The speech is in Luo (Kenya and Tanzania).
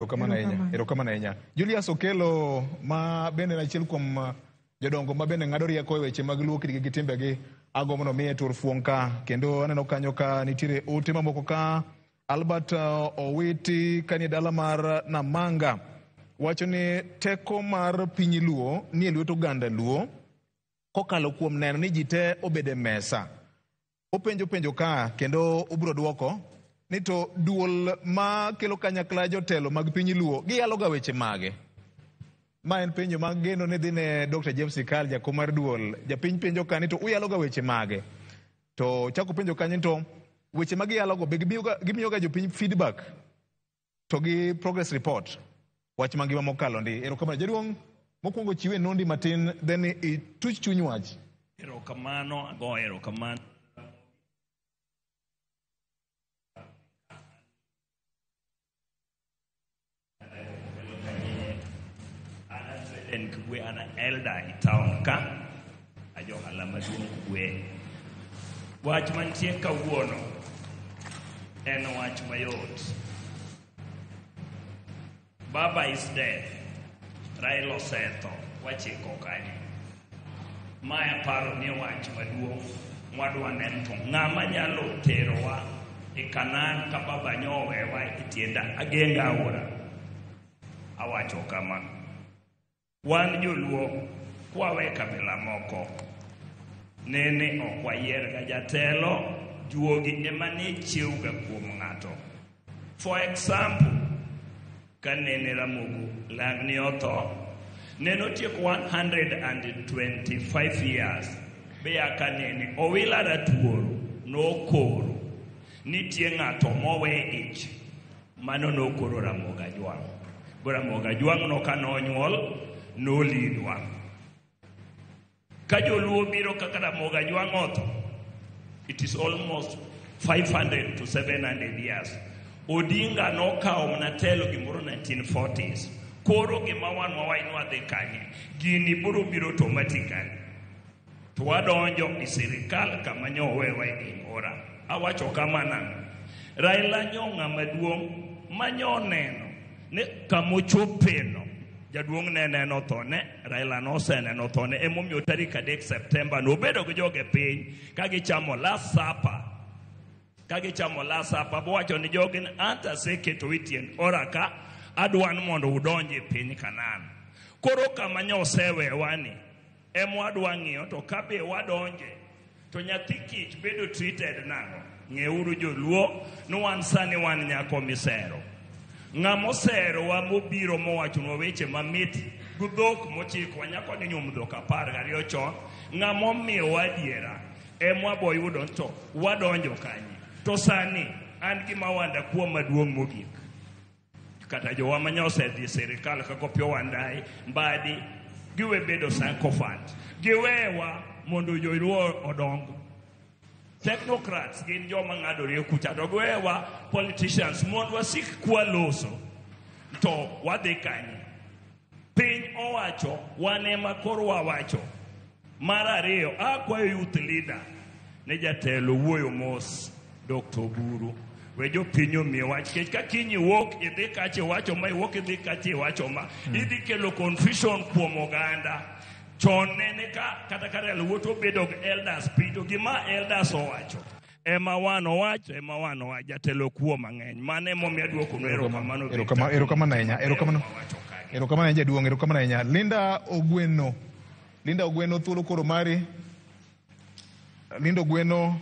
Erokamano ahinya. Julius Okelo ma bende na achiel kuom jodongo ma bende ng'ado rieko e weche mag luo gi timbegi agombo no miye tur fuong' ka kendo aneno kanyo ka nitiere ote mamoko ka. Albert Owiti kanie dala mar Namanga wacho ni teko mar piny luo ni e lwet oganda luo kokalo kuom neno ni ji te obede mesa. Openjo ka kendo ubro duoko ni to duol ma kelo kanyakla jotelo mag piny luo giyalo ga weche mage. Ma en penjo mag geno ni dhi ne Dr. James Ikal jakom mar duol. Japiny penjo ka ni to uyalo ga weche mage. To chako penjo kanyo to weche mag yalo go be gimiyo ga jopiny feedback to gi progress report wach mangima mokalo ndi. Erokamano jaduong' mokwongo chiwe nondi matin then ituch chuny wach. Erokamano ago erokamano. En kwe ana elder i town ka ajo alama duong kwe wach mantie kawuono en wach mayot. Baba is dead, Raila osetho, wachiko kanye. Maya paro ni wach maduong mwadwa neno to ng'ama nyalo terowa e Kanaan ka baba nyowewa e tienda agenga aora. Awacho kama wan joluo kwawe kabila moko nene ok wayier ga jatelo juogi ema ne chiewga kuom ng'ato. For example, ka nene Ramogi Lang ni otho neno tieko 125 years beya ka nene Owila Ratuoro nokoro nitie ng'ato mowe ich mano nokoro Ramogi Ajwang'. Ramogi Ajwang' no kanonyuol no lidwa ka joluo biro kaka Ramogi Ajwang' otho, it is almost 500 to 700 years. Odinga no kao mnatelo gimoro 1940s. Koro gima wan wawainwa dhi kanye gini biro automatically to wadonjo i sirikal kama nyowewa e ora. Awacho kama nang'o, Raila nyong'a maduong' manyoneno ne kamochopeno jaduong' neno thone, Raila no seneno thone, emomiyo tarik 3 Septemba no bedo gi joge piny kagichamo last supper. Bowacho ni jogi anta seketo itien oraka adwan mondo udonje piny Kanaan. Koro kama nyosewewa ni emwadwa ng'iyo to kabe wadonje to nyathi kich bedo treated nang'o. Ng'euru joluo no wan sani wan nyako misero. Ng'amosero wa mobiro mowachonwa weche mamit gudhok mochiko nyako ni nyum dhok 12 chon. Ng'amomiyo wadiera emwabo yudo to wadonjo kanye. To sani an gima wanda kuom maduong' mogik kata jowa manyose dhi sirikal kako Pio Wandayi Mbadi giwe bedo sycophant giwewa mondo joluo odongo. Technocrats gin joma ng'ado rieko kucha to giwewa politicians mondo wasik kwa loso to wadhi kanye. Piny owacho wan ema koro wawacho. Mar ariyo akwayo youth leader ne jatelo wuoyo mos Dr. Oburu we jopiny omiye wach kech ka kinyi wuok idhi kache wacho ma iwuok idhi kache wacho ma idhi kelo confusion kuom oganda. Chon nene ka kata karel wuoto bedo elders pito gima elders owacho ema wan owacho jatelo kuo mang'eny mane momiyo duoko no erokamano ahinya. Erokamano jaduong', erokamano ahinya. Linda Ogweno thuolo koro mari. Linda Ogweno